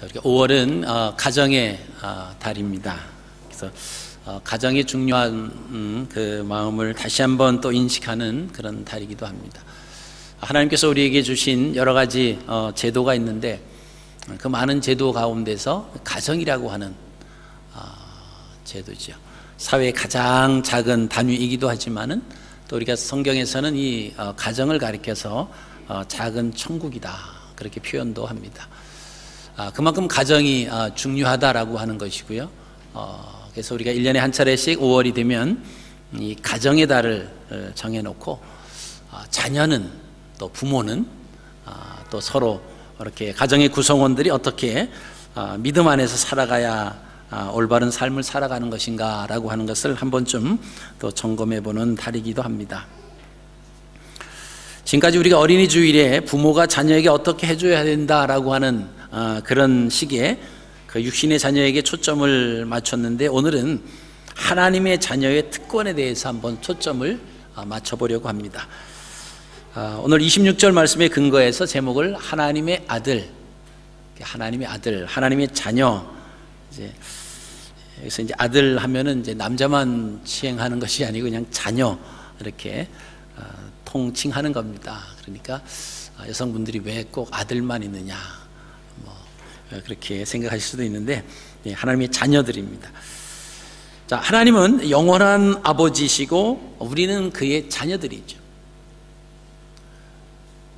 이렇게 5월은 가정의 달입니다. 그래서 가정의 중요한 그 마음을 다시 한번 또 인식하는 그런 달이기도 합니다. 하나님께서 우리에게 주신 여러 가지 제도가 있는데 그 많은 제도 가운데서 가정이라고 하는 제도죠. 사회의 가장 작은 단위이기도 하지만은 또 우리가 성경에서는 이 가정을 가리켜서 작은 천국이다 그렇게 표현도 합니다. 그만큼 가정이 중요하다라고 하는 것이고요. 그래서 우리가 1년에 한 차례씩 5월이 되면 이 가정의 달을 정해놓고 자녀는 또 부모는 또 서로 이렇게 가정의 구성원들이 어떻게 믿음 안에서 살아가야 올바른 삶을 살아가는 것인가라고 하는 것을 한 번쯤 또 점검해보는 달이기도 합니다. 지금까지 우리가 어린이 주일에 부모가 자녀에게 어떻게 해줘야 된다라고 하는 그런 식의 그 육신의 자녀에게 초점을 맞췄는데 오늘은 하나님의 자녀의 특권에 대해서 한번 초점을 맞춰보려고 합니다. 오늘 26절 말씀에 근거해서 제목을 하나님의 아들, 하나님의 자녀. 여기서 이제 아들 하면은 이제 남자만 시행하는 것이 아니고 그냥 자녀 이렇게 통칭하는 겁니다. 그러니까 여성분들이 왜 꼭 아들만 있느냐 그렇게 생각하실 수도 있는데 하나님의 자녀들입니다. 자, 하나님은 영원한 아버지시고 우리는 그의 자녀들이죠.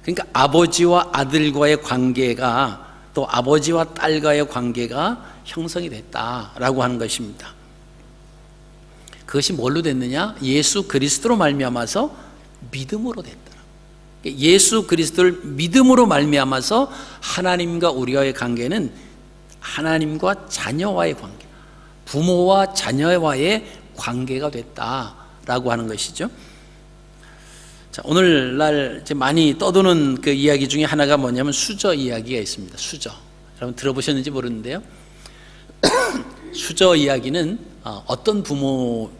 그러니까 아버지와 아들과의 관계가 또 아버지와 딸과의 관계가 형성이 됐다라고 하는 것입니다. 그것이 뭘로 됐느냐? 예수 그리스도로 말미암아서 믿음으로 됐다. 예수 그리스도를 믿음으로 말미암아서 하나님과 우리와의 관계는 하나님과 자녀와의 관계, 부모와 자녀와의 관계가 됐다라고 하는 것이죠. 자, 오늘날 이제 많이 떠도는 그 이야기 중에 하나가 뭐냐면 수저 이야기가 있습니다. 수저. 여러분 들어보셨는지 모르는데요. 수저 이야기는 어떤 부모를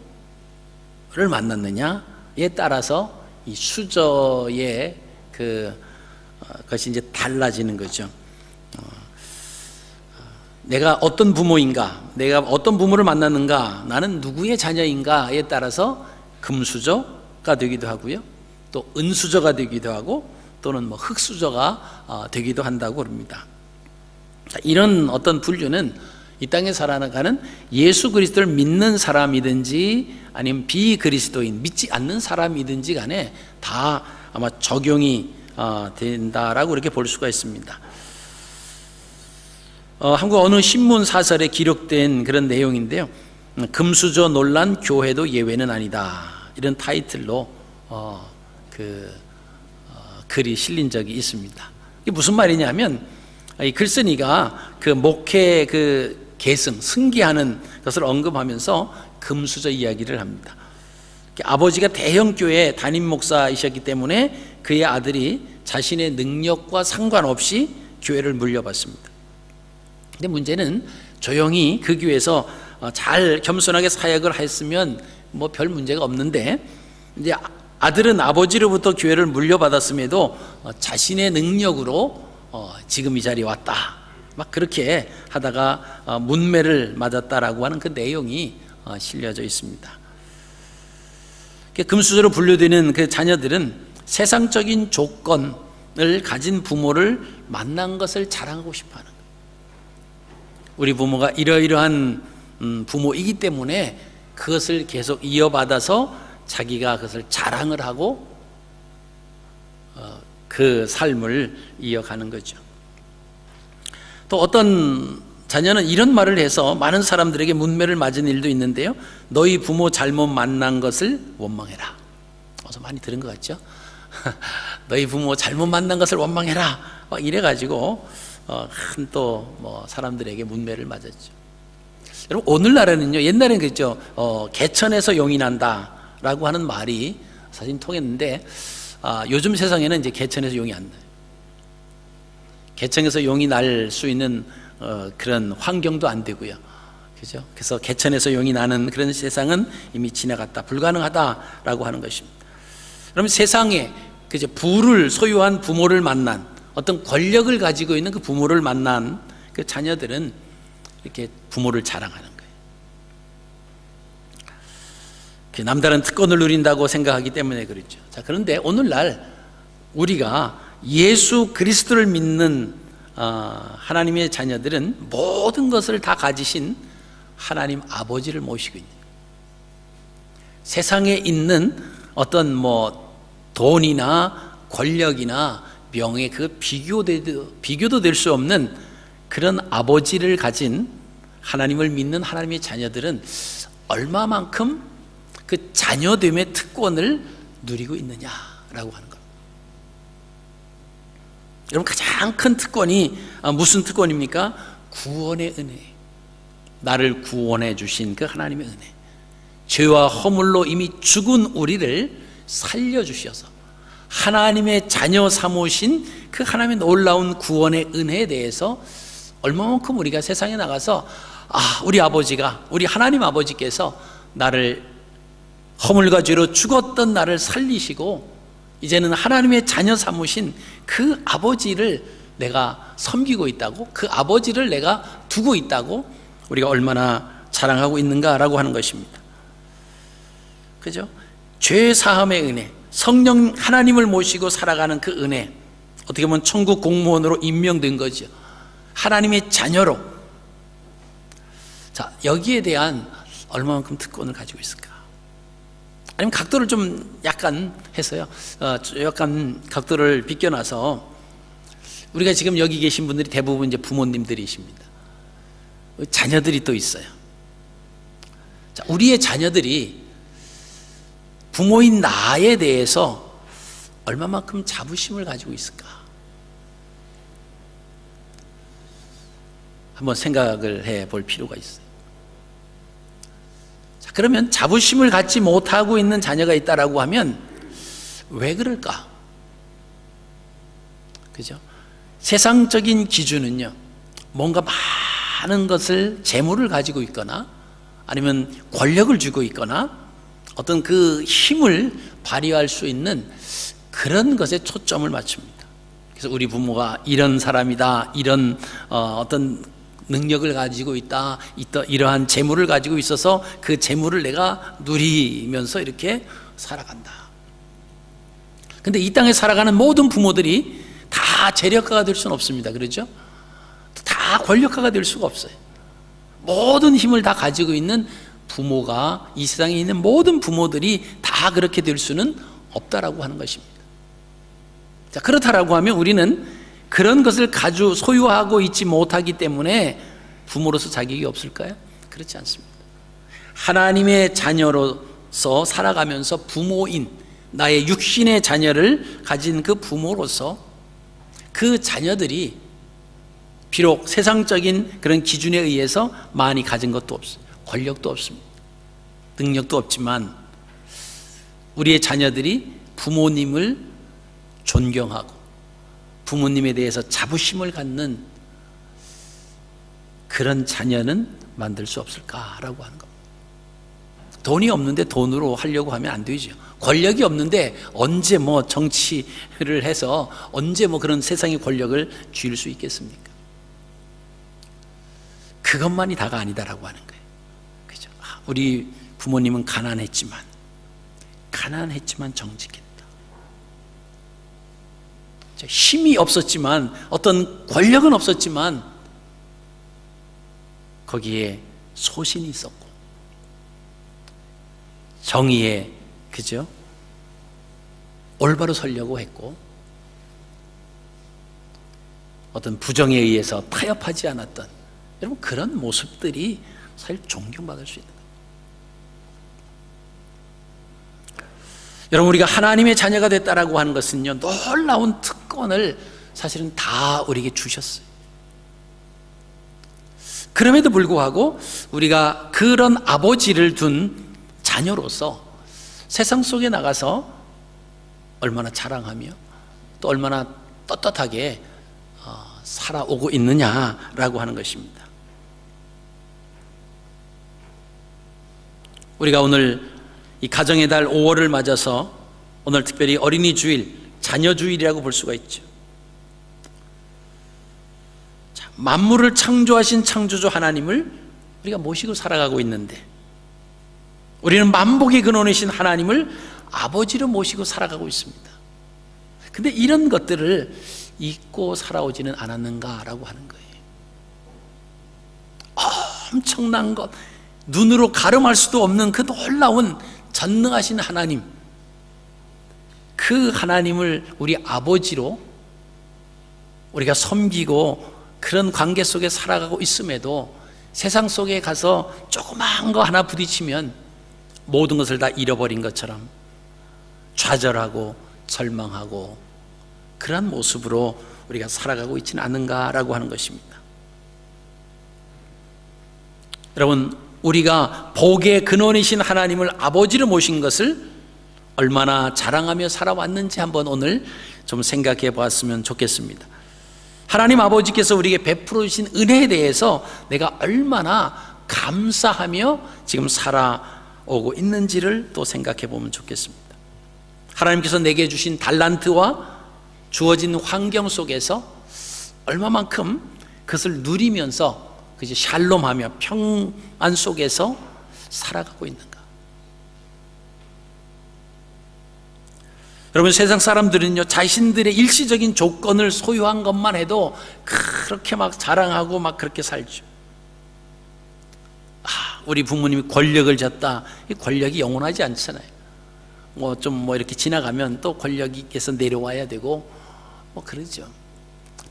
만났느냐에 따라서 이 수저의 그것이 이제 달라지는 거죠. 내가 어떤 부모인가, 내가 어떤 부모를 만났는가, 나는 누구의 자녀인가에 따라서 금수저가 되기도 하고요, 또 은수저가 되기도 하고, 또는 뭐 흙수저가 되기도 한다고 합니다. 이런 어떤 분류는 이 땅에 살아가는 예수 그리스도를 믿는 사람이든지 아니면 비그리스도인 믿지 않는 사람이든지 간에 다 아마 적용이 된다라고 이렇게 볼 수가 있습니다. 한국 어느 신문 사설에 기록된 그런 내용인데요. 금수저 논란 교회도 예외는 아니다, 이런 타이틀로 글이 실린 적이 있습니다. 이게 무슨 말이냐면 이 글쓴이가 그 목회 계승, 승계하는 것을 언급하면서 금수저 이야기를 합니다. 아버지가 대형교회 담임 목사이셨기 때문에 그의 아들이 자신의 능력과 상관없이 교회를 물려받습니다. 근데 문제는 조용히 그 교회에서 잘 겸손하게 사역을 했으면 뭐 별 문제가 없는데, 이제 아들은 아버지로부터 교회를 물려받았음에도 자신의 능력으로 지금 이 자리에 왔다, 막 그렇게 하다가 문매를 맞았다라고 하는 그 내용이 실려져 있습니다. 금수저로 분류되는 그 자녀들은 세상적인 조건을 가진 부모를 만난 것을 자랑하고 싶어하는 거예요. 우리 부모가 이러이러한 부모이기 때문에 그것을 계속 이어받아서 자기가 그것을 자랑을 하고 그 삶을 이어가는 거죠. 또 어떤 자녀는 이런 말을 해서 많은 사람들에게 문매를 맞은 일도 있는데요. 너희 부모 잘못 만난 것을 원망해라. 어서 많이 들은 것 같죠? 너희 부모 잘못 만난 것을 원망해라, 막 이래가지고 또 뭐 사람들에게 문매를 맞았죠. 여러분, 오늘날에는요, 옛날에는 그랬죠. 개천에서 용이 난다라고 하는 말이 사실 통했는데 요즘 세상에는 이제 개천에서 용이 안 나요. 개천에서 용이 날 수 있는 그런 환경도 안 되고요, 그죠? 그래서 개천에서 용이 나는 그런 세상은 이미 지나갔다, 불가능하다라고 하는 것입니다. 그러면 세상에 부를 소유한 부모를 만난, 어떤 권력을 가지고 있는 그 부모를 만난 그 자녀들은 이렇게 부모를 자랑하는 거예요. 남다른 특권을 누린다고 생각하기 때문에 그렇죠. 자, 그런데 오늘날 우리가 예수 그리스도를 믿는 하나님의 자녀들은 모든 것을 다 가지신 하나님 아버지를 모시고 있는, 세상에 있는 어떤 돈이나 권력이나 명예, 그 비교도 될 수 없는 그런 아버지를 가진 하나님을 믿는 하나님의 자녀들은 얼마만큼 그 자녀됨의 특권을 누리고 있느냐라고 하는 겁니다. 여러분, 가장 큰 특권이 무슨 특권입니까? 구원의 은혜. 나를 구원해 주신 그 하나님의 은혜. 죄와 허물로 이미 죽은 우리를 살려주셔서 하나님의 자녀 삼으신 그 하나님의 놀라운 구원의 은혜에 대해서 얼마만큼 우리가 세상에 나가서 우리 아버지가, 우리 하나님 아버지께서 나를 허물과 죄로 죽었던 나를 살리시고 이제는 하나님의 자녀 삼으신 그 아버지를 내가 섬기고 있다고, 그 아버지를 내가 두고 있다고 우리가 얼마나 자랑하고 있는가라고 하는 것입니다. 그죠? 죄 사함의 은혜, 성령 하나님을 모시고 살아가는 그 은혜, 어떻게 보면 천국 공무원으로 임명된 거죠. 하나님의 자녀로. 자, 여기에 대한 얼마만큼 특권을 가지고 있을까? 아니면 각도를 좀 약간 해서요, 약간 각도를 비껴놔서, 우리가 지금 여기 계신 분들이 대부분 이제 부모님들이십니다. 자녀들이 또 있어요. 자, 우리의 자녀들이 부모인 나에 대해서 얼마만큼 자부심을 가지고 있을까? 한번 생각을 해볼 필요가 있어요. 자, 그러면 자부심을 갖지 못하고 있는 자녀가 있다라고 하면 왜 그럴까? 그죠? 세상적인 기준은요, 뭔가 많은 것을, 재물을 가지고 있거나 아니면 권력을 쥐고 있거나 어떤 그 힘을 발휘할 수 있는 그런 것에 초점을 맞춥니다. 그래서 우리 부모가 이런 사람이다, 이런 어떤 능력을 가지고 있다, 이러한 재물을 가지고 있어서 그 재물을 내가 누리면서 이렇게 살아간다. 근데 이 땅에 살아가는 모든 부모들이 다 재력가가 될 수는 없습니다. 그렇죠? 다 권력가가 될 수가 없어요. 모든 힘을 다 가지고 있는 부모가, 이 세상에 있는 모든 부모들이 다 그렇게 될 수는 없다라고 하는 것입니다. 자, 그렇다라고 하면 우리는 그런 것을 소유하고 있지 못하기 때문에 부모로서 자격이 없을까요? 그렇지 않습니다. 하나님의 자녀로서 살아가면서 부모인, 나의 육신의 자녀를 가진 그 부모로서 그 자녀들이 비록 세상적인 그런 기준에 의해서 많이 가진 것도 없어요. 권력도 없습니다. 능력도 없지만 우리의 자녀들이 부모님을 존경하고 부모님에 대해서 자부심을 갖는 그런 자녀는 만들 수 없을까라고 하는 겁니다. 돈이 없는데 돈으로 하려고 하면 안 되죠. 권력이 없는데 언제 정치를 해서 언제 그런 세상의 권력을 쥘 수 있겠습니까? 그것만이 다가 아니다라고 하는 거예요. 그죠? 우리 부모님은 가난했지만 정직했다. 힘이 없었지만, 어떤 권력은 없었지만 거기에 소신이 있었고 정의에, 그죠? 올바로 서려고 했고 어떤 부정에 의해서 타협하지 않았던, 여러분, 그런 모습들이 사실 존경받을 수 있는 거예요. 여러분, 우리가 하나님의 자녀가 됐다라고 하는 것은요, 놀라운 특권을 사실은 다 우리에게 주셨어요. 그럼에도 불구하고 우리가 그런 아버지를 둔 자녀로서 세상 속에 나가서 얼마나 자랑하며 또 얼마나 떳떳하게 살아오고 있느냐라고 하는 것입니다. 우리가 오늘 이 가정의 달 5월을 맞아서 오늘 특별히 어린이 주일, 자녀 주일이라고 볼 수가 있죠. 자, 만물을 창조하신 창조주 하나님을 우리가 모시고 살아가고 있는데, 우리는 만복의 근원이신 하나님을 아버지로 모시고 살아가고 있습니다. 근데 이런 것들을 잊고 살아오지는 않았는가라고 하는 거예요. 엄청난 것, 눈으로 가늠할 수도 없는 그 놀라운 전능하신 하나님, 그 하나님을 우리 아버지로 우리가 섬기고 그런 관계 속에 살아가고 있음에도 세상 속에 가서 조그마한 거 하나 부딪히면 모든 것을 다 잃어버린 것처럼 좌절하고 절망하고 그런 모습으로 우리가 살아가고 있지는 않는가라고 하는 것입니다. 여러분, 우리가 복의 근원이신 하나님을 아버지로 모신 것을 얼마나 자랑하며 살아왔는지 한번 오늘 좀 생각해 보았으면 좋겠습니다. 하나님 아버지께서 우리에게 베풀어 주신 은혜에 대해서 내가 얼마나 감사하며 지금 살아오고 있는지를 또 생각해 보면 좋겠습니다. 하나님께서 내게 주신 달란트와 주어진 환경 속에서 얼마만큼 그것을 누리면서 그저 샬롬하며 평안 속에서 살아가고 있는가? 여러분, 세상 사람들은요, 자신들의 일시적인 조건을 소유한 것만 해도 그렇게 막 자랑하고 막 그렇게 살죠. 우리 부모님이 권력을 졌다. 이 권력이 영원하지 않잖아요. 좀 이렇게 지나가면 또 권력에서 내려와야 되고 그러죠.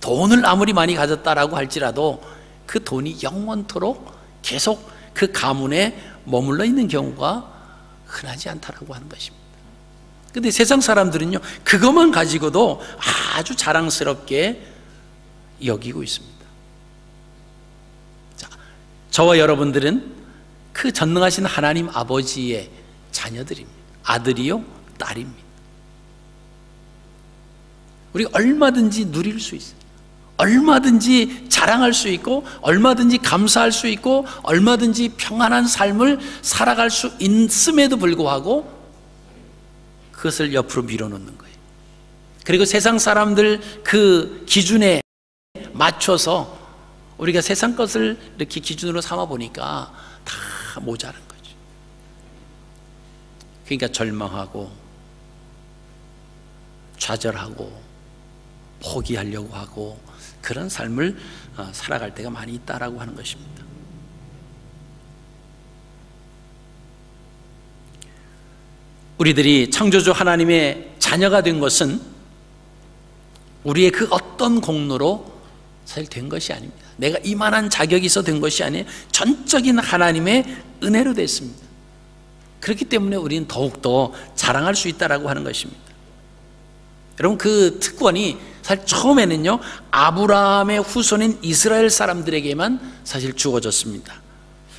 돈을 아무리 많이 가졌다라고 할지라도 그 돈이 영원토록 계속 그 가문에 머물러 있는 경우가 흔하지 않다라고 하는 것입니다. 근데 세상 사람들은요, 그것만 가지고도 아주 자랑스럽게 여기고 있습니다. 자, 저와 여러분들은 그 전능하신 하나님 아버지의 자녀들입니다. 아들이요, 딸입니다. 우리가 얼마든지 누릴 수 있어요. 얼마든지 자랑할 수 있고, 얼마든지 감사할 수 있고, 얼마든지 평안한 삶을 살아갈 수 있음에도 불구하고 그것을 옆으로 밀어놓는 거예요. 그리고 세상 사람들 그 기준에 맞춰서 우리가 세상 것을 이렇게 기준으로 삼아 보니까 다 모자란 거죠. 그러니까 절망하고 좌절하고 포기하려고 하고 그런 삶을 살아갈 때가 많이 있다라고 하는 것입니다. 우리들이 창조주 하나님의 자녀가 된 것은 우리의 그 어떤 공로로 사실 된 것이 아닙니다. 내가 이만한 자격이 있어 된 것이 아니에요. 전적인 하나님의 은혜로 됐습니다. 그렇기 때문에 우리는 더욱더 자랑할 수 있다라고 하는 것입니다. 여러분, 그 특권이 사실 처음에는요, 아브라함의 후손인 이스라엘 사람들에게만 사실 주어졌습니다.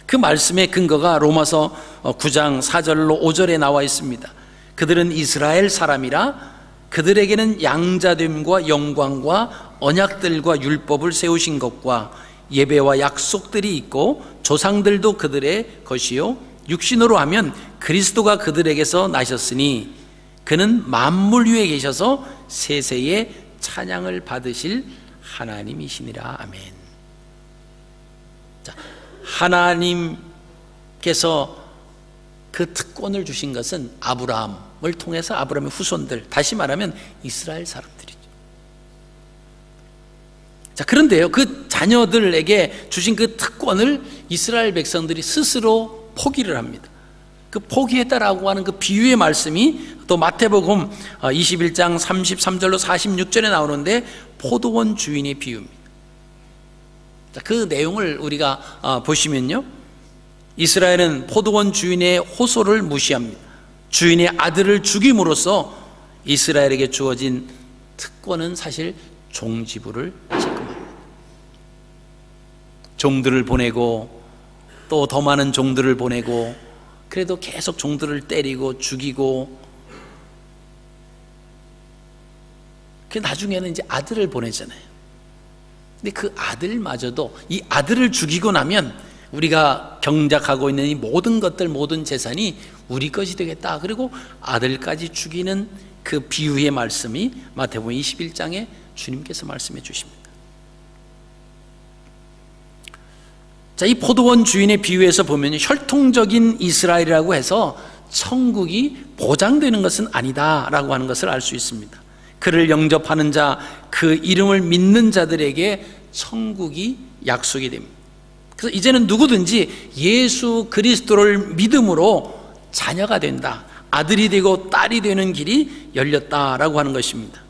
그 말씀의 근거가 로마서 9장 4절로 5절에 나와 있습니다. 그들은 이스라엘 사람이라 그들에게는 양자됨과 영광과 언약들과 율법을 세우신 것과 예배와 약속들이 있고 조상들도 그들의 것이요 육신으로 하면 그리스도가 그들에게서 나셨으니 그는 만물 위에 계셔서 세세에 찬양을 받으실 하나님이시니라. 아멘. 자, 하나님께서 그 특권을 주신 것은 아브라함을 통해서 아브라함의 후손들, 다시 말하면 이스라엘 사람들이죠. 자, 그런데요, 그 자녀들에게 주신 그 특권을 이스라엘 백성들이 스스로 포기를 합니다. 그 포기했다라고 하는 그 비유의 말씀이 또 마태복음 21장 33절로 46절에 나오는데 포도원 주인의 비유입니다. 자, 그 내용을 우리가 보시면요, 이스라엘은 포도원 주인의 호소를 무시합니다. 주인의 아들을 죽임으로써 이스라엘에게 주어진 특권은 사실 종지부를 짓고합니다. 종들을 보내고 또 더 많은 종들을 보내고 그래도 계속 종들을 때리고 죽이고, 그 나중에는 이제 아들을 보내잖아요. 근데 그 아들마저도 이 아들을 죽이고 나면 우리가 경작하고 있는 이 모든 것들, 모든 재산이 우리 것이 되겠다. 그리고 아들까지 죽이는 그 비유의 말씀이 마태복음 21장에 주님께서 말씀해 주십니다. 자, 이 포도원 주인의 비유에서 보면 혈통적인 이스라엘이라고 해서 천국이 보장되는 것은 아니다라고 하는 것을 알 수 있습니다. 그를 영접하는 자, 그 이름을 믿는 자들에게 천국이 약속이 됩니다. 그래서 이제는 누구든지 예수 그리스도를 믿음으로 자녀가 된다, 아들이 되고 딸이 되는 길이 열렸다라고 하는 것입니다.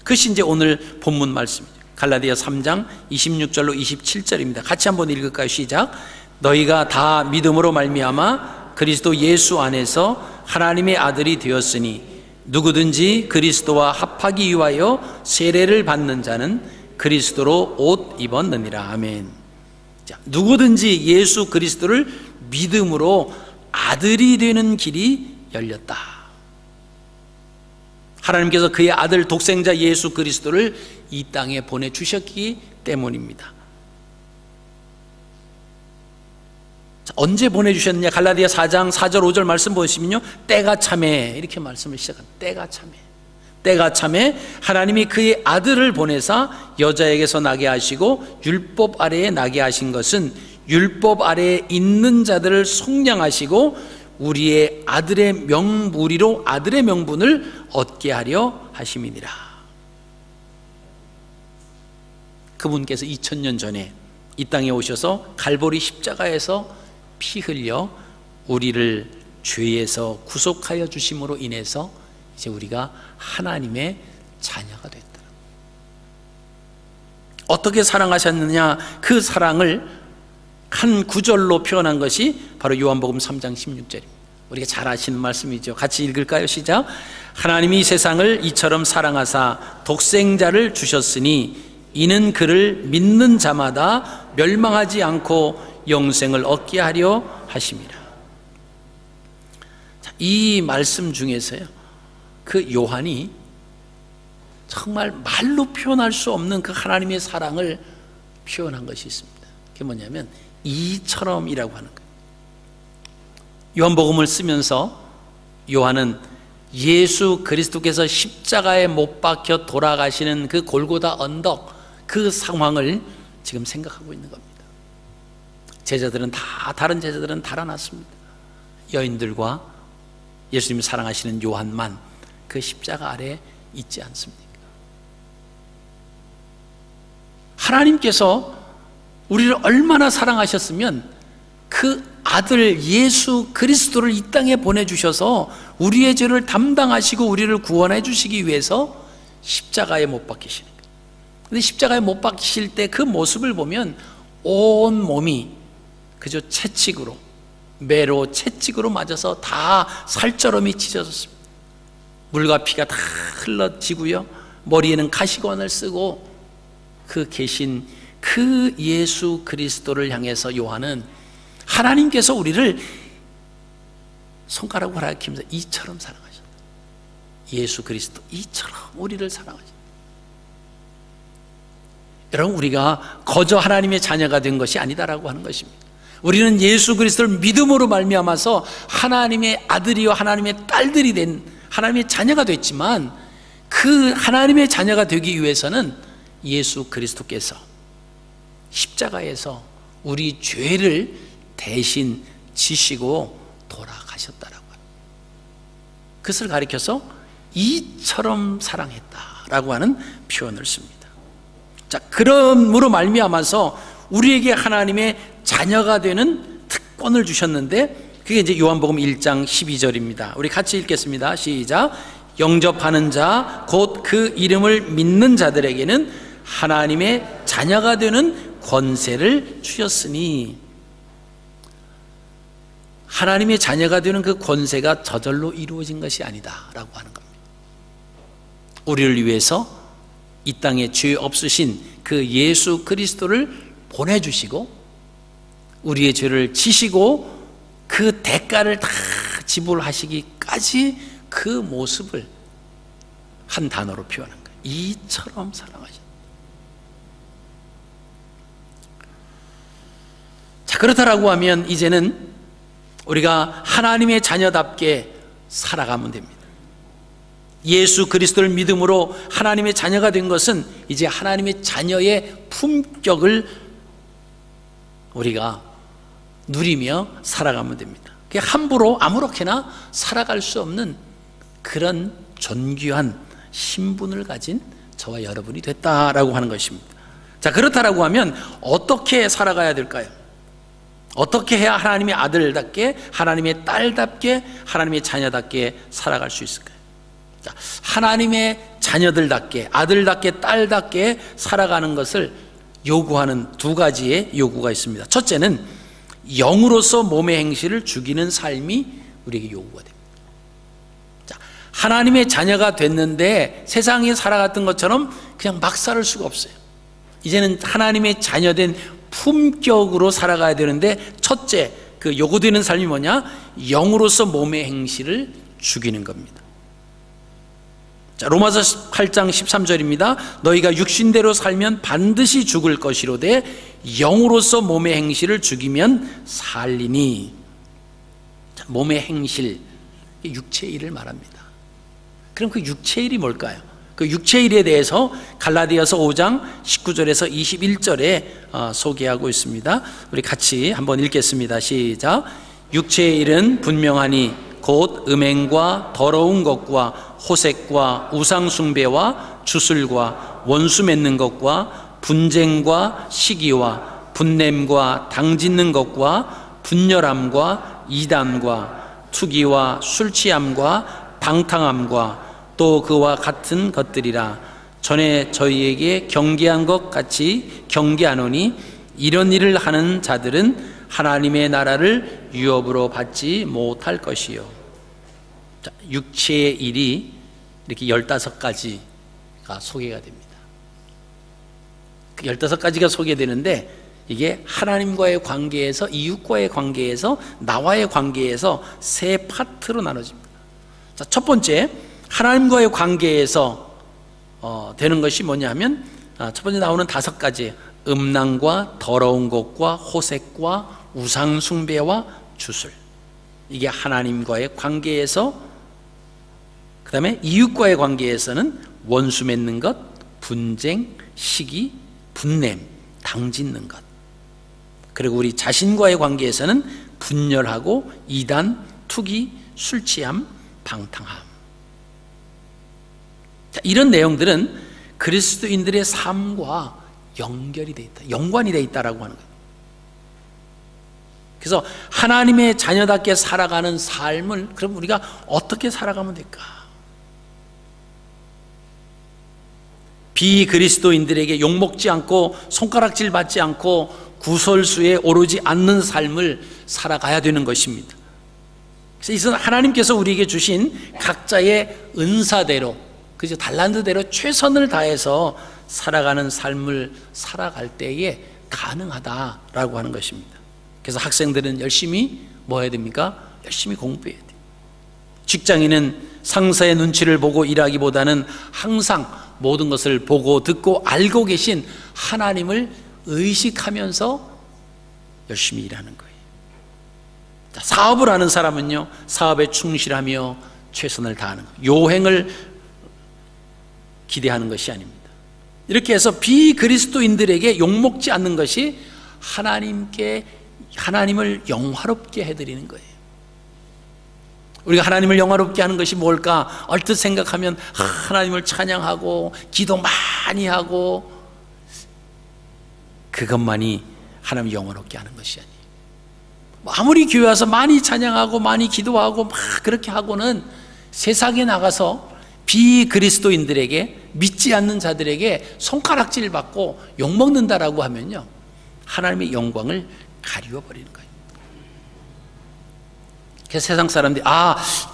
그것이 이제 오늘 본문 말씀이죠. 갈라디아 3장 26절로 27절입니다. 같이 한번 읽을까요? 시작. 너희가 다 믿음으로 말미암아 그리스도 예수 안에서 하나님의 아들이 되었으니 누구든지 그리스도와 합하기 위하여 세례를 받는 자는 그리스도로 옷 입었느니라. 아멘. 자, 누구든지 예수 그리스도를 믿음으로 아들이 되는 길이 열렸다. 하나님께서 그의 아들 독생자 예수 그리스도를 이 땅에 보내주셨기 때문입니다. 자, 언제 보내주셨느냐? 갈라디아 4장 4절 5절 말씀 보시면요, 때가 참에, 이렇게 말씀을 시작합니다. 때가 참에, 때가 참에 하나님이 그의 아들을 보내사 여자에게서 나게 하시고 율법 아래에 나게 하신 것은 율법 아래에 있는 자들을 속량하시고 우리로 아들의 명분을 얻게 하려 하심이니라. 그분께서 2000년 전에 이 땅에 오셔서 갈보리 십자가에서 피 흘려 우리를 죄에서 구속하여 주심으로 인해서 이제 우리가 하나님의 자녀가 됐다. 어떻게 사랑하셨느냐? 그 사랑을 한 구절로 표현한 것이 바로 요한복음 3장 16절입니다. 우리가 잘 아시는 말씀이죠. 같이 읽을까요? 시작. 하나님이 세상을 이처럼 사랑하사 독생자를 주셨으니 이는 그를 믿는 자마다 멸망하지 않고 영생을 얻게 하려 하심이라. 이 말씀 중에서요, 그 요한이 정말 말로 표현할 수 없는 그 하나님의 사랑을 표현한 것이 있습니다. 그게 뭐냐면 이처럼이라고 하는 거예요. 요한복음을 쓰면서 요한은 예수 그리스도께서 십자가에 못 박혀 돌아가시는 그 골고다 언덕, 그 상황을 지금 생각하고 있는 겁니다. 다른 제자들은 달아났습니다. 여인들과 예수님을 사랑하시는 요한만 그 십자가 아래 있지 않습니까? 하나님께서 우리를 얼마나 사랑하셨으면 그 아들 예수 그리스도를 이 땅에 보내주셔서 우리의 죄를 담당하시고 우리를 구원해 주시기 위해서 십자가에 못 박히시는 거예요. 근데 십자가에 못 박히실 때 그 모습을 보면 온 몸이 그저 채찍으로, 매로 채찍으로 맞아서 다 살처럼이 찢어졌습니다. 물과 피가 다 흘러지고요, 머리에는 가시관을 쓰고 그 계신 그 예수 그리스도를 향해서 요한은 하나님께서 우리를 손가락으로 가리키면서 이처럼 사랑하셨다. 예수 그리스도 이처럼 우리를 사랑하셨다. 여러분, 우리가 거저 하나님의 자녀가 된 것이 아니다라고 하는 것입니다. 우리는 예수 그리스도를 믿음으로 말미암아서 하나님의 아들이요 하나님의 딸들이 된 하나님의 자녀가 됐지만, 그 하나님의 자녀가 되기 위해서는 예수 그리스도께서 십자가에서 우리 죄를 대신 지시고 돌아가셨다라고 합니다. 그것을 가리켜서 이처럼 사랑했다라고 하는 표현을 씁니다. 자, 그러므로 말미암아서 우리에게 하나님의 자녀가 되는 특권을 주셨는데, 그게 이제 요한복음 1장 12절입니다. 우리 같이 읽겠습니다. 시작. 영접하는 자 곧 그 이름을 믿는 자들에게는 하나님의 자녀가 되는 권세를 주셨으니, 하나님의 자녀가 되는 그 권세가 저절로 이루어진 것이 아니다라고 하는 겁니다. 우리를 위해서 이 땅에 죄 없으신 그 예수 그리스도를 보내주시고 우리의 죄를 지시고 그 대가를 다 지불하시기까지 그 모습을 한 단어로 표현한 거예요. 이처럼 사랑하셨다. 자, 그렇다라고 하면 이제는 우리가 하나님의 자녀답게 살아가면 됩니다. 예수 그리스도를 믿음으로 하나님의 자녀가 된 것은 이제 하나님의 자녀의 품격을 우리가 누리며 살아가면 됩니다. 그냥 함부로 아무렇게나 살아갈 수 없는 그런 존귀한 신분을 가진 저와 여러분이 됐다라고 하는 것입니다. 자, 그렇다라고 하면 어떻게 살아가야 될까요? 어떻게 해야 하나님의 아들답게, 하나님의 딸답게, 하나님의 자녀답게 살아갈 수 있을까요? 자, 하나님의 자녀들답게, 아들답게, 딸답게 살아가는 것을 요구하는 두 가지의 요구가 있습니다. 첫째는 영으로서 몸의 행실을 죽이는 삶이 우리에게 요구가 됩니다. 자, 하나님의 자녀가 됐는데 세상에 살아갔던 것처럼 그냥 막 살 수가 없어요. 이제는 하나님의 자녀된 품격으로 살아가야 되는데, 첫째 그 요구되는 삶이 뭐냐? 영으로서 몸의 행실을 죽이는 겁니다. 자, 로마서 8장 13절입니다. 너희가 육신대로 살면 반드시 죽을 것이로되 영으로서 몸의 행실을 죽이면 살리니. 자, 몸의 행실, 육체의 일을 말합니다. 그럼 그 육체의 일이 뭘까요? 그 육체의 일에 대해서 갈라디아서 5장 19절에서 21절에 소개하고 있습니다. 우리 같이 한번 읽겠습니다. 시작. 육체의 일은 분명하니 곧 음행과 더러운 것과 호색과 우상숭배와 주술과 원수 맺는 것과 분쟁과 시기와 분냄과 당짓는 것과 분열함과 이단과 투기와 술취함과 방탕함과 또 그와 같은 것들이라. 전에 저희에게 경계한 것 같이 경계하노니 이런 일을 하는 자들은 하나님의 나라를 유업으로 받지 못할 것이요. 자, 육체의 일이 이렇게 15가지가 소개가 됩니다. 그 15가지가 소개되는데 이게 하나님과의 관계에서, 이웃과의 관계에서, 나와의 관계에서 세 파트로 나눠집니다. 자, 첫 번째, 하나님과의 관계에서 되는 것이 뭐냐면, 첫 번째 나오는 5가지, 음란과 더러운 것과 호색과 우상숭배와 주술, 이게 하나님과의 관계에서. 그 다음에 이웃과의 관계에서는 원수 맺는 것, 분쟁, 시기, 분냄, 당짓는 것. 그리고 우리 자신과의 관계에서는 분열하고 이단, 투기, 술취함, 방탕함. 자, 이런 내용들은 그리스도인들의 삶과 연결이 되어 있다, 연관이 되어 있다라고 하는 거예요. 그래서 하나님의 자녀답게 살아가는 삶을 그럼 우리가 어떻게 살아가면 될까? 비그리스도인들에게 욕먹지 않고 손가락질 받지 않고 구설수에 오르지 않는 삶을 살아가야 되는 것입니다. 그래서 이것은 하나님께서 우리에게 주신 각자의 은사대로, 그죠, 달란트대로 최선을 다해서 살아가는 삶을 살아갈 때에 가능하다라고 하는 것입니다. 그래서 학생들은 열심히 뭐 해야 됩니까? 열심히 공부해야 돼요. 직장인은 상사의 눈치를 보고 일하기보다는 항상 모든 것을 보고 듣고 알고 계신 하나님을 의식하면서 열심히 일하는 거예요. 자, 사업을 하는 사람은요, 사업에 충실하며 최선을 다하는 거예요. 요행을 기대하는 것이 아닙니다. 이렇게 해서 비그리스도인들에게 욕먹지 않는 것이 하나님을 영화롭게 해드리는 거예요. 우리가 하나님을 영화롭게 하는 것이 뭘까? 얼뜻 생각하면 하나님을 찬양하고 기도 많이 하고, 그것만이 하나님을 영화롭게 하는 것이 아니에요. 아무리 교회 와서 많이 찬양하고 많이 기도하고 막 그렇게 하고는 세상에 나가서 비그리스도인들에게, 믿지 않는 자들에게 손가락질 받고 욕먹는다라고 하면요, 하나님의 영광을 가리워버리는 거예요. 그래서 세상 사람들이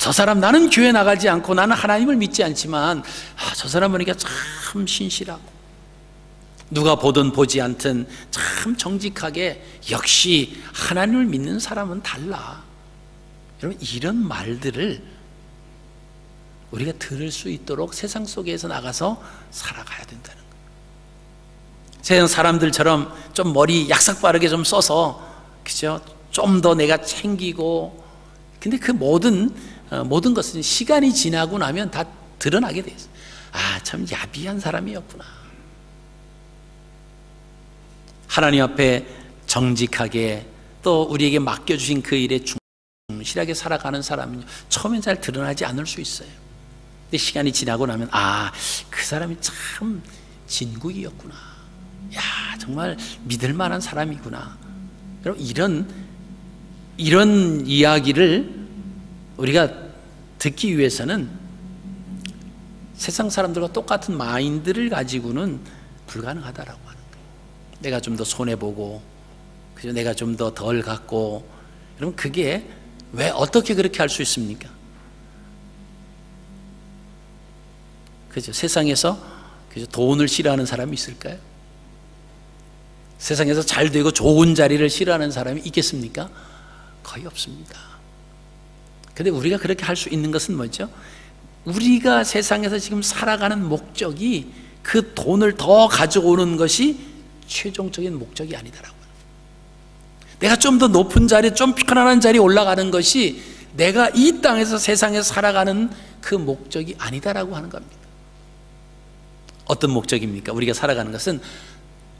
저 사람, 나는 교회 나가지 않고 나는 하나님을 믿지 않지만 저 사람 보니까 참 신실하고 누가 보든 보지 않든 참 정직하게, 역시 하나님을 믿는 사람은 달라. 여러분, 이런 말들을 우리가 들을 수 있도록 세상 속에서 나가서 살아가야 된다는 거예요. 세상 사람들처럼 좀 머리 약삭 빠르게 좀 써서, 그죠? 좀 더 내가 챙기고, 근데 그 모든 것은 시간이 지나고 나면 다 드러나게 돼 있어요. 참 야비한 사람이었구나. 하나님 앞에 정직하게 또 우리에게 맡겨주신 그 일에 충실하게 살아가는 사람은 처음엔 잘 드러나지 않을 수 있어요. 근데 시간이 지나고 나면 그 사람이 참 진국이었구나. 야, 정말 믿을 만한 사람이구나. 여러분, 이런 이야기를 우리가 듣기 위해서는 세상 사람들과 똑같은 마인드를 가지고는 불가능하다라고 하는 거예요. 내가 좀 더 손해보고, 그죠? 내가 좀 더 덜 갖고. 여러분, 그게 왜 어떻게 그렇게 할 수 있습니까? 그죠? 세상에서 그죠? 돈을 싫어하는 사람이 있을까요? 세상에서 잘 되고 좋은 자리를 싫어하는 사람이 있겠습니까? 거의 없습니다. 근데 우리가 그렇게 할 수 있는 것은 뭐죠? 우리가 세상에서 지금 살아가는 목적이 그 돈을 더 가져오는 것이 최종적인 목적이 아니더라고요. 내가 좀 더 높은 자리, 좀 편안한 자리에 올라가는 것이 내가 이 땅에서 세상에서 살아가는 그 목적이 아니다라고 하는 겁니다. 어떤 목적입니까? 우리가 살아가는 것은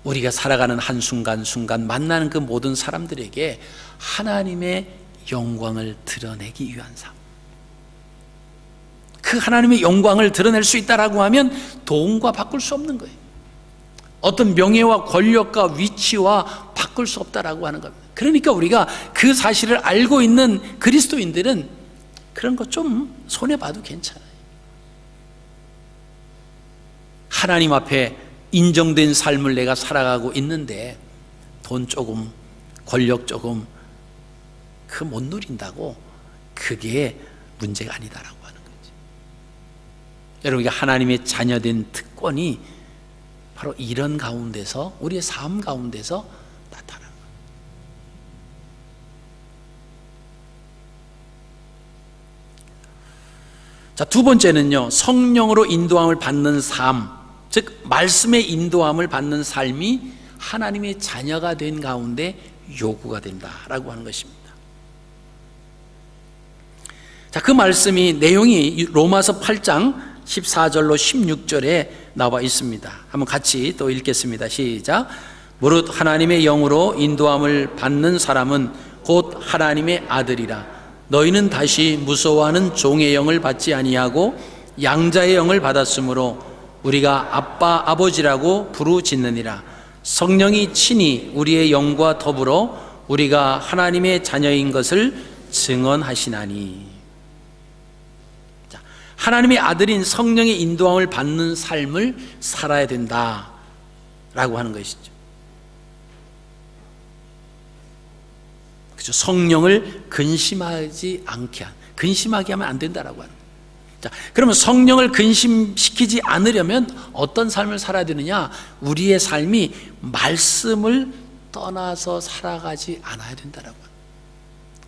우리가 살아가는 한순간순간 만나는 그 모든 사람들에게 하나님의 영광을 드러내기 위한 삶. 그 하나님의 영광을 드러낼 수 있다라고 하면 돈과 바꿀 수 없는 거예요. 어떤 명예와 권력과 위치와 바꿀 수 없다라고 하는 겁니다. 그러니까 우리가 그 사실을 알고 있는 그리스도인들은 그런 거 좀 손해봐도 괜찮아요. 하나님 앞에 인정된 삶을 내가 살아가고 있는데 돈 조금, 권력 조금 그 못 누린다고 그게 문제가 아니다라고 하는 거지. 여러분, 이게 하나님의 자녀된 특권이 바로 이런 가운데서, 우리의 삶 가운데서 나타나는 거예요. 자, 두 번째는요, 성령으로 인도함을 받는 삶, 즉 말씀의 인도함을 받는 삶이 하나님의 자녀가 된 가운데 요구가 된다라고 하는 것입니다. 자, 그 말씀이 내용이 로마서 8장 14절로 16절에 나와 있습니다. 한번 같이 또 읽겠습니다. 시작. 무릇 하나님의 영으로 인도함을 받는 사람은 곧 하나님의 아들이라. 너희는 다시 무서워하는 종의 영을 받지 아니하고 양자의 영을 받았으므로 우리가 아빠 아버지라고 부르짖느니라. 성령이 친히 우리의 영과 더불어 우리가 하나님의 자녀인 것을 증언하시나니. 자, 하나님의 아들인 성령의 인도함을 받는 삶을 살아야 된다라고 하는 것이죠. 그렇죠? 성령을 근심하지 않게 근심하게 하면 안 된다라고 하는. 자, 그러면 성령을 근심시키지 않으려면 어떤 삶을 살아야 되느냐? 우리의 삶이 말씀을 떠나서 살아가지 않아야 된다라고 합니다.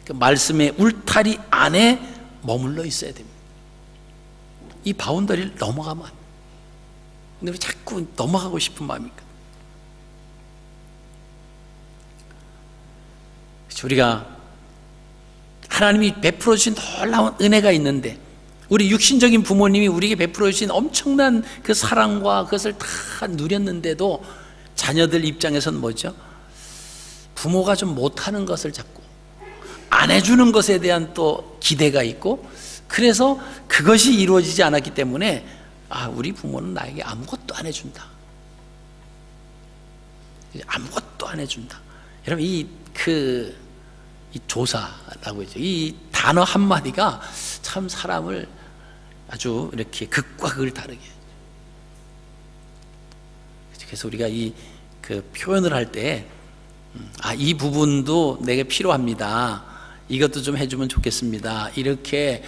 그 말씀의 울타리 안에 머물러 있어야 됩니다. 이 바운더리를 넘어가면 안 돼요. 근데 왜 자꾸 넘어가고 싶은 마음입니까? 우리가 하나님이 베풀어 주신 놀라운 은혜가 있는데, 우리 육신적인 부모님이 우리에게 베풀어 주신 엄청난 그 사랑과 그것을 다 누렸는데도 자녀들 입장에서는 뭐죠? 부모가 좀 못하는 것을 자꾸 안 해주는 것에 대한 또 기대가 있고, 그래서 그것이 이루어지지 않았기 때문에 우리 부모는 나에게 아무것도 안 해준다, 아무것도 안 해준다. 여러분, 이 조사라고 했죠. 이 단어 한마디가 참 사람을 아주 이렇게 극과 극을 다르게 해요. 그래서 우리가 그 표현을 할 때, 이 부분도 내게 필요합니다, 이것도 좀 해주면 좋겠습니다, 이렇게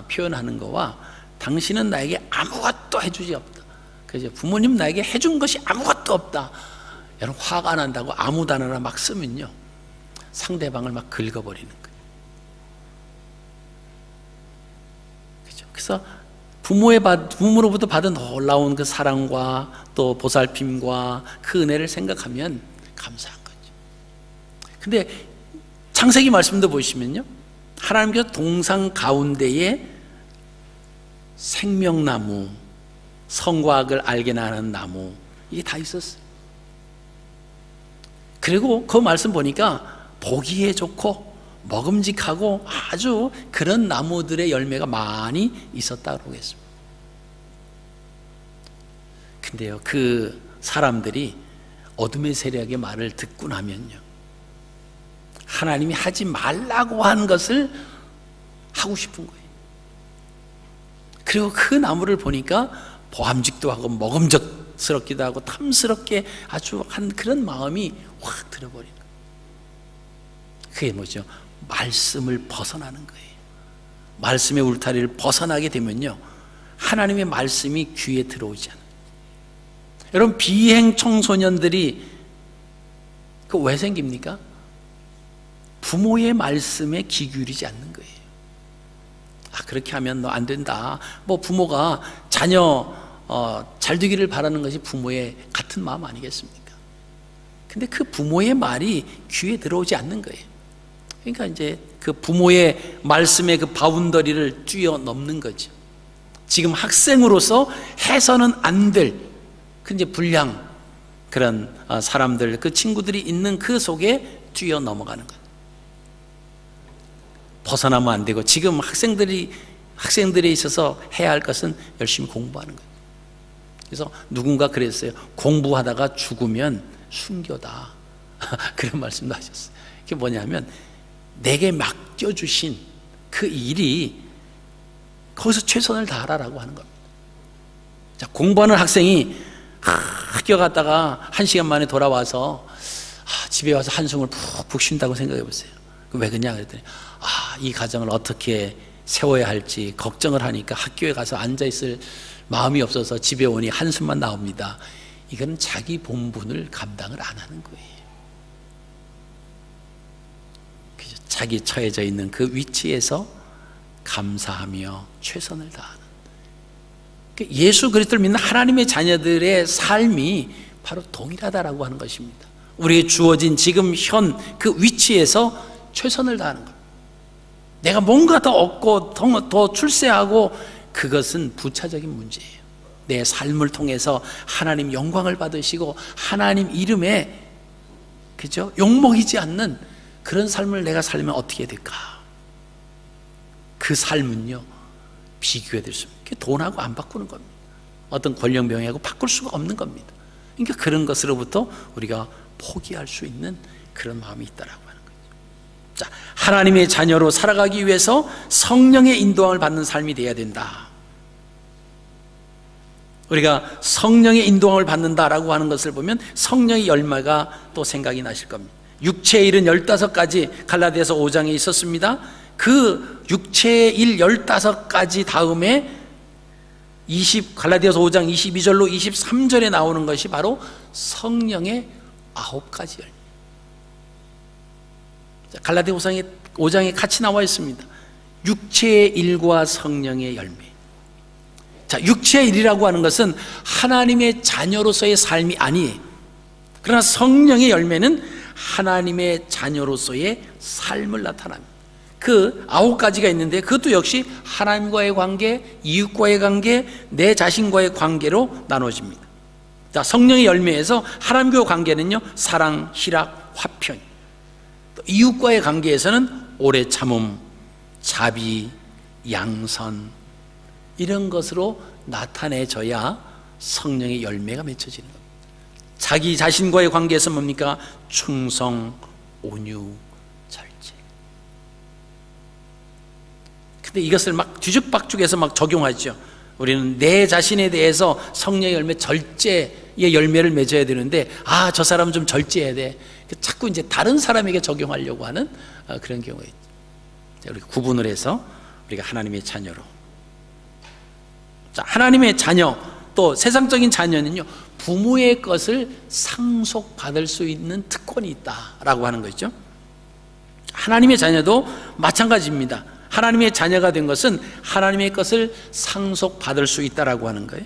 표현하는 거와, 당신은 나에게 아무것도 해주지 없다, 그죠? 부모님 나에게 해준 것이 아무것도 없다, 여러분, 화가 난다고 아무 단어나 막 쓰면요, 상대방을 막 긁어버리는 거예요. 그죠? 그래서 부모로부터 받은 놀라운 그 사랑과 또 보살핌과 그 은혜를 생각하면 감사한 거죠. 근데 창세기 말씀도 보시면요, 하나님께서 동산 가운데에 생명나무, 선과 악을 알게 하는 나무, 이게 다 있었어요. 그리고 그 말씀 보니까 보기에 좋고 먹음직하고 아주 그런 나무들의 열매가 많이 있었다고 했습니다. 근데요, 그 사람들이 어둠의 세력의 말을 듣고 나면요, 하나님이 하지 말라고 한 것을 하고 싶은 거예요. 그리고 그 나무를 보니까 보암직도 하고 먹음직스럽기도 하고 탐스럽게 아주 한 그런 마음이 확 들어버리는 거예요. 그게 뭐죠? 말씀을 벗어나는 거예요. 말씀의 울타리를 벗어나게 되면요, 하나님의 말씀이 귀에 들어오지 않아요. 여러분, 비행 청소년들이 그 왜 생깁니까? 부모의 말씀에 귀 기울이지 않는 거예요. 아, 그렇게 하면 너 안 된다. 뭐 부모가 자녀 잘 되기를 바라는 것이 부모의 같은 마음 아니겠습니까? 근데 그 부모의 말이 귀에 들어오지 않는 거예요. 그러니까 이제 그 부모의 말씀의 그 바운더리를 뛰어넘는 거죠. 지금 학생으로서 해서는 안 될 그 이제 불량 그런 사람들, 그 친구들이 있는 그 속에 뛰어넘어가는 거예요. 벗어나면 안 되고, 지금 학생들에 있어서 해야 할 것은 열심히 공부하는 거예요. 그래서 누군가 그랬어요. 공부하다가 죽으면 순교다. 그런 말씀도 하셨어요. 그게 뭐냐면, 내게 맡겨주신 그 일이 거기서 최선을 다하라라고 하는 겁니다. 자, 공부하는 학생이 학교 갔다가 1시간 만에 돌아와서 집에 와서 한숨을 푹푹 쉰다고 생각해 보세요. 왜 그러냐 그랬더니, 이 가정을 어떻게 세워야 할지 걱정을 하니까 학교에 가서 앉아있을 마음이 없어서 집에 오니 한숨만 나옵니다. 이건 자기 본분을 감당을 안 하는 거예요. 자기 처해져 있는 그 위치에서 감사하며 최선을 다하는, 예수 그리스도를 믿는 하나님의 자녀들의 삶이 바로 동일하다라고 하는 것입니다. 우리에게 주어진 지금 현 그 위치에서 최선을 다하는 것. 내가 뭔가 더 얻고 더 출세하고, 그것은 부차적인 문제예요. 내 삶을 통해서 하나님 영광을 받으시고 하나님 이름에, 그죠? 욕먹이지 않는 그런 삶을 내가 살면 어떻게 될까? 그 삶은요, 비교가 될 수 없는, 돈하고 안 바꾸는 겁니다. 어떤 권력명예하고 바꿀 수가 없는 겁니다. 그러니까 그런 것으로부터 우리가 포기할 수 있는 그런 마음이 있다라고 하는 거죠. 자, 하나님의 자녀로 살아가기 위해서 성령의 인도함을 받는 삶이 되어야 된다. 우리가 성령의 인도함을 받는다라고 하는 것을 보면 성령의 열매가 또 생각이 나실 겁니다. 육체의 일은 15가지 갈라디아서 5장에 있었습니다. 그 육체의 일 15가지 다음에 갈라디아서 5장 22절로 23절에 나오는 것이 바로 성령의 9가지 열매. 갈라디아서 5장에 같이 나와 있습니다. 육체의 일과 성령의 열매. 자, 육체의 일이라고 하는 것은 하나님의 자녀로서의 삶이 아니에요. 그러나 성령의 열매는 하나님의 자녀로서의 삶을 나타납니다. 그 9가지가 있는데, 그것도 역시 하나님과의 관계, 이웃과의 관계, 내 자신과의 관계로 나눠집니다. 자, 성령의 열매에서 하나님과의 관계는요, 사랑, 희락, 화평. 또 이웃과의 관계에서는 오래 참음, 자비, 양선, 이런 것으로 나타내져야 성령의 열매가 맺혀지는 겁니다. 자기 자신과의 관계에서 뭡니까? 충성, 온유, 절제. 근데 이것을 막 뒤죽박죽해서 막 적용하죠. 우리는 내 자신에 대해서 성령의 열매, 절제의 열매를 맺어야 되는데, 저 사람은 좀 절제해야 돼. 자꾸 이제 다른 사람에게 적용하려고 하는 그런 경우가 있죠. 우리 구분을 해서 우리가 하나님의 자녀로. 자, 하나님의 자녀, 또 세상적인 자녀는요, 부모의 것을 상속받을 수 있는 특권이 있다라고 하는 거죠. 하나님의 자녀도 마찬가지입니다. 하나님의 자녀가 된 것은 하나님의 것을 상속받을 수 있다라고 하는 거예요.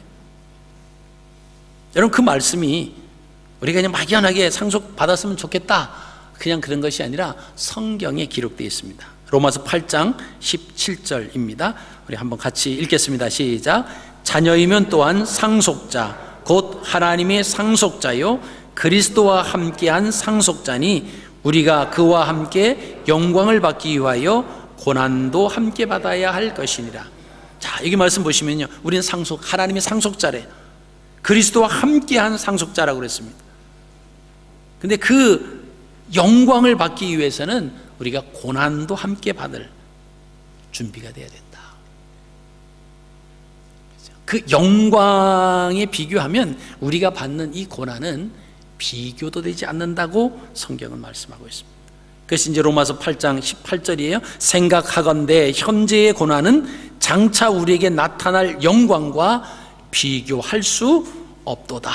여러분, 그 말씀이 우리가 그냥 막연하게 상속받았으면 좋겠다, 그냥 그런 것이 아니라 성경에 기록되어 있습니다. 로마서 8장 17절입니다. 우리 한번 같이 읽겠습니다. 시작. 자녀이면 또한 상속자, 곧 하나님의 상속자요 그리스도와 함께한 상속자니 우리가 그와 함께 영광을 받기 위하여 고난도 함께 받아야 할 것이니라. 자, 여기 말씀 보시면요, 우리는 하나님의 상속자래요. 그리스도와 함께한 상속자라고 그랬습니다. 근데 그 영광을 받기 위해서는 우리가 고난도 함께 받을 준비가 돼야 된다. 그 영광에 비교하면 우리가 받는 이 고난은 비교도 되지 않는다고 성경은 말씀하고 있습니다. 그래서 이제 로마서 8장 18절이에요. 생각하건대 현재의 고난은 장차 우리에게 나타날 영광과 비교할 수 없도다.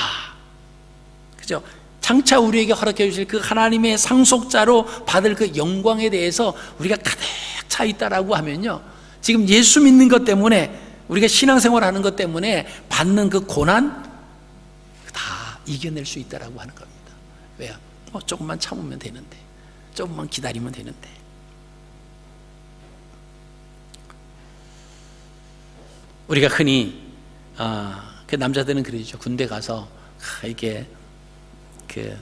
그죠? 장차 우리에게 허락해 주실 그 하나님의 상속자로 받을 그 영광에 대해서 우리가 가득 차 있다라고 하면요, 지금 예수 믿는 것 때문에, 우리가 신앙생활 하는 것 때문에 받는 그 고난 다 이겨낼 수 있다라고 하는 겁니다. 왜요? 조금만 참으면 되는데, 조금만 기다리면 되는데. 우리가 흔히 그 남자들은 그러죠. 군대 가서 이렇게 그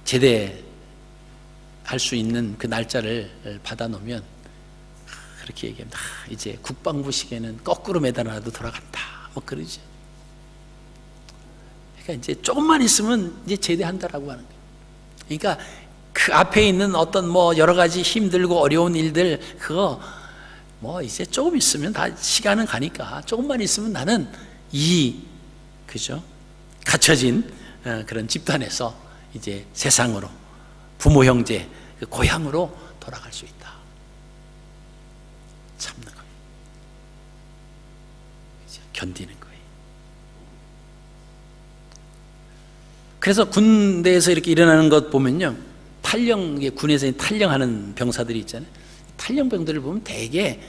제대할 수 있는 그 날짜를 받아 놓으면 그렇게 얘기합니다. 이제 국방부 시계는 거꾸로 매달아도 돌아간다, 뭐 그러죠. 그러니까 이제 조금만 있으면 이제 제대한다라고 하는 거예요. 그러니까 그 앞에 있는 어떤 뭐 여러 가지 힘들고 어려운 일들, 그거 뭐 이제 조금 있으면 다 시간은 가니까 조금만 있으면 나는 그죠? 갖춰진 그런 집단에서 이제 세상으로, 부모 형제 그 고향으로 돌아갈 수 있다. 참는 거예요. 견디는 거예요. 그래서 군대에서 이렇게 일어나는 것 보면요, 군에서 탈영하는 병사들이 있잖아요. 탈영병들을 보면 대개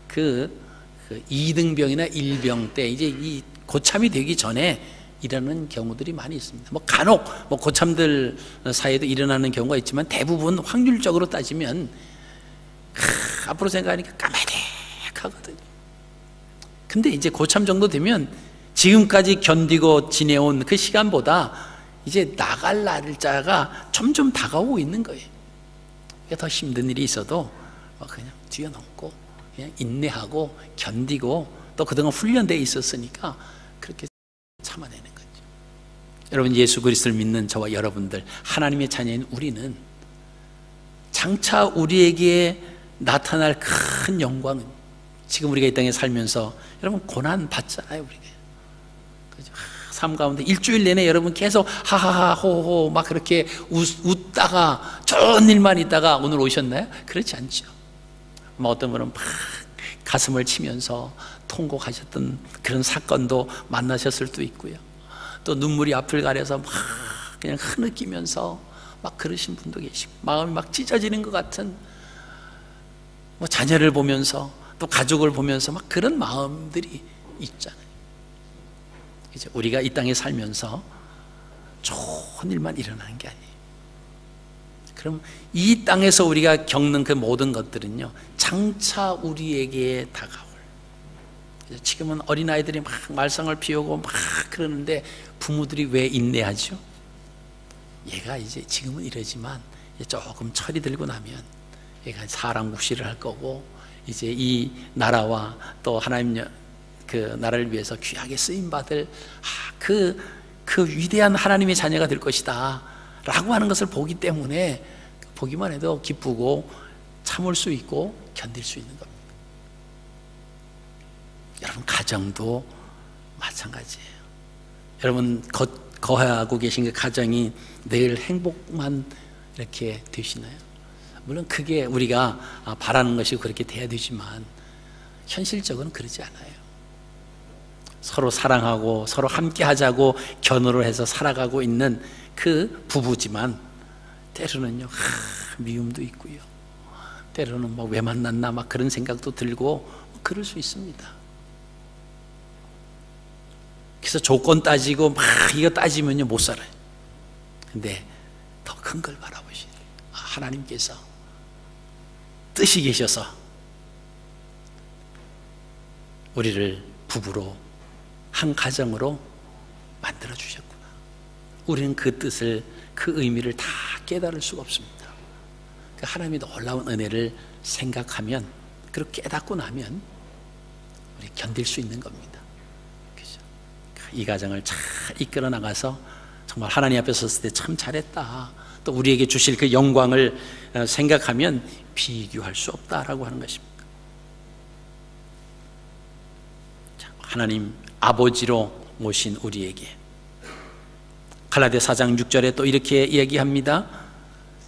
그 2등병이나 1병 때 이제 이 고참이 되기 전에 일어나는 경우들이 많이 있습니다. 뭐 간혹 뭐 고참들 사이에도 일어나는 경우가 있지만 대부분 확률적으로 따지면 앞으로 생각하니까 까마득하거든요. 근데 이제 고참 정도 되면 지금까지 견디고 지내온 그 시간보다 이제 나갈 날짜가 점점 다가오고 있는 거예요. 더 힘든 일이 있어도 그냥 뛰어넘고 그냥 인내하고 견디고 또 그동안 훈련되어 있었으니까 그렇게 참아내는 거죠. 여러분, 예수 그리스도를 믿는 저와 여러분들, 하나님의 자녀인 우리는 장차 우리에게 나타날 큰 영광은, 지금 우리가 이 땅에 살면서 여러분 고난 받잖아요. 우리가 그죠? 삶 가운데 일주일 내내 여러분 계속 하하하 호호 막 그렇게 웃다가 좋은 일만 있다가 오늘 오셨나요? 그렇지 않죠. 뭐 어떤 분은 막 가슴을 치면서 통곡하셨던 그런 사건도 만나셨을 수도 있고요. 또 눈물이 앞을 가려서 막 그냥 흐느끼면서 막 그러신 분도 계시고, 마음이 막 찢어지는 것 같은, 뭐 자녀를 보면서 또 가족을 보면서 막 그런 마음들이 있잖아요. 이제 우리가 이 땅에 살면서 좋은 일만 일어나는 게 아니에요. 그럼 이 땅에서 우리가 겪는 그 모든 것들은요, 장차 우리에게 다가올, 지금은 어린아이들이 막 말썽을 피우고 막 그러는데 부모들이 왜 인내하죠? 얘가 이제 지금은 이러지만 조금 철이 들고 나면 얘가 사랑국시를 할 거고, 이제 이 나라와 또 하나님 그 나라를 위해서 귀하게 쓰임받을 그 위대한 하나님의 자녀가 될 것이다 라고 하는 것을 보기 때문에 보기만 해도 기쁘고 참을 수 있고 견딜 수 있는 겁니다. 여러분, 가정도 마찬가지예요. 여러분 거하고 계신 그 가정이 늘 행복만 이렇게 되시나요? 물론 그게 우리가 바라는 것이고 그렇게 돼야 되지만 현실적으로는 그러지 않아요. 서로 사랑하고 서로 함께 하자고 견우를 해서 살아가고 있는 그 부부지만 때로는요, 미움도 있고요, 때로는 뭐 왜 만났나 막 그런 생각도 들고 그럴 수 있습니다. 그래서 조건 따지고 막 이거 따지면요 못 살아요. 근데 더 큰 걸 바라보시는 하나님께서 뜻이 계셔서 우리를 부부로 한 가정으로 만들어 주셨구나. 우리는 그 뜻을, 그 의미를 다 깨달을 수가 없습니다. 그 하나님의 놀라운 은혜를 생각하면, 그리고 깨닫고 나면 우리 견딜 수 있는 겁니다. 그죠? 이 가정을 잘 이끌어 나가서 정말 하나님 앞에 섰을 때 참 잘했다, 또 우리에게 주실 그 영광을 생각하면 비교할 수 없다라고 하는 것입니다. 하나님 아버지로 모신 우리에게 갈라디아 4장 6절에 또 이렇게 이야기합니다.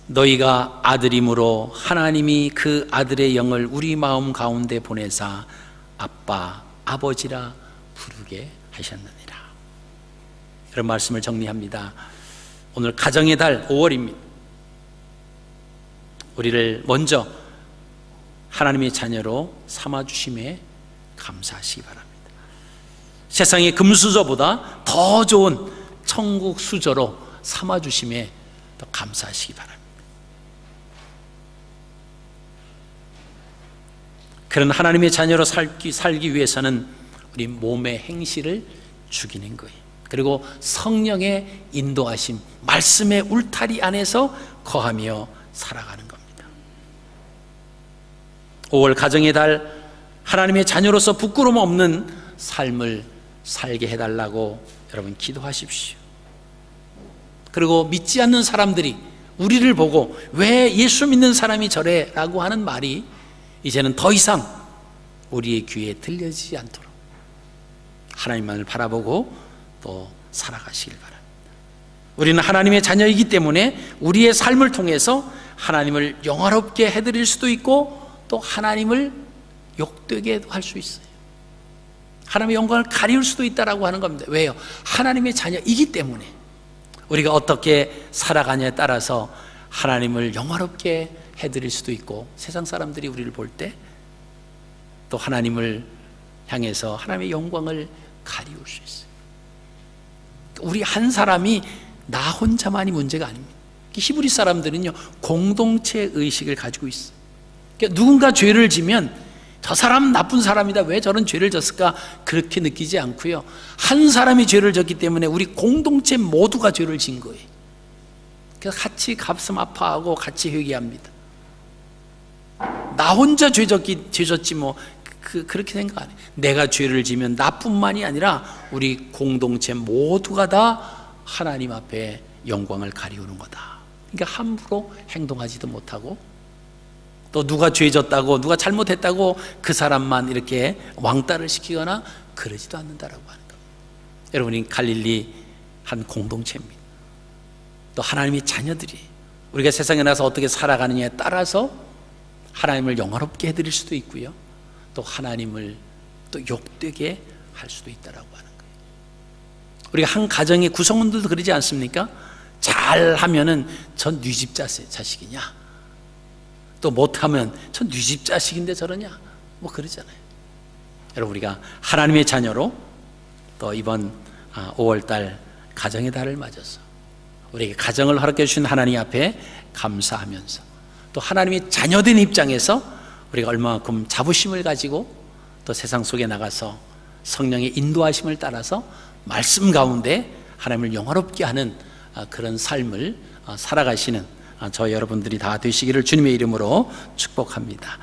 너희가 아들임으로 하나님이 그 아들의 영을 우리 마음 가운데 보내사 아빠, 아버지라 부르게 하셨느니라. 이런 말씀을 정리합니다. 오늘 가정의 달 5월입니다. 우리를 먼저 하나님의 자녀로 삼아주심에 감사하시기 바랍니다. 세상의 금수저보다 더 좋은 천국 수저로 삼아주심에 더 감사하시기 바랍니다. 그런 하나님의 자녀로 살기 위해서는 우리 몸의 행실을 죽이는 거예요. 그리고 성령의 인도하심, 말씀의 울타리 안에서 거하며 살아가는 겁니다. 5월 가정의 달, 하나님의 자녀로서 부끄러움 없는 삶을 살게 해달라고 여러분 기도하십시오. 그리고 믿지 않는 사람들이 우리를 보고 왜 예수 믿는 사람이 저래? 라고 하는 말이 이제는 더 이상 우리의 귀에 들려지지 않도록 하나님만을 바라보고 또 살아가시길 바랍니다. 우리는 하나님의 자녀이기 때문에 우리의 삶을 통해서 하나님을 영화롭게 해드릴 수도 있고 또 하나님을 욕되게 할 수 있어요. 하나님의 영광을 가리울 수도 있다라고 하는 겁니다. 왜요? 하나님의 자녀이기 때문에 우리가 어떻게 살아가냐에 따라서 하나님을 영화롭게 해드릴 수도 있고, 세상 사람들이 우리를 볼 때 또 하나님을 향해서 하나님의 영광을 가리울 수 있어요. 우리 한 사람이 나 혼자만이 문제가 아닙니다. 히브리 사람들은요, 공동체 의식을 가지고 있어요. 그러니까 누군가 죄를 지면 저 사람 나쁜 사람이다, 왜 저런 죄를 졌을까, 그렇게 느끼지 않고요, 한 사람이 죄를 졌기 때문에 우리 공동체 모두가 죄를 진 거예요. 그래서 같이 가슴 아파하고 같이 회개합니다. 나 혼자 죄 졌지 뭐 그렇게 생각 안 해요. 내가 죄를 지면 나뿐만이 아니라 우리 공동체 모두가 다 하나님 앞에 영광을 가리우는 거다. 그러니까 함부로 행동하지도 못하고, 또 누가 죄 졌다고, 누가 잘못했다고 그 사람만 이렇게 왕따를 시키거나 그러지도 않는다라고 하는 겁니다. 여러분이 갈릴리 한 공동체입니다. 또 하나님의 자녀들이 우리가 세상에 나서 어떻게 살아가느냐에 따라서 하나님을 영화롭게 해드릴 수도 있고요, 또 하나님을 또 욕되게 할 수도 있다라고 하는 거예요. 우리가 한 가정의 구성원들도 그러지 않습니까? 잘하면은 전 네 집 자식이냐, 또 못하면 전 네 집 자식인데 저러냐, 뭐 그러잖아요. 여러분, 우리가 하나님의 자녀로 또 이번 5월달 가정의 달을 맞아서 우리에게 가정을 허락해 주신 하나님 앞에 감사하면서, 또 하나님의 자녀된 입장에서 우리가 얼마만큼 자부심을 가지고 또 세상 속에 나가서 성령의 인도하심을 따라서 말씀 가운데 하나님을 영화롭게 하는 그런 삶을 살아가시는 저 여러분들이 다 되시기를 주님의 이름으로 축복합니다.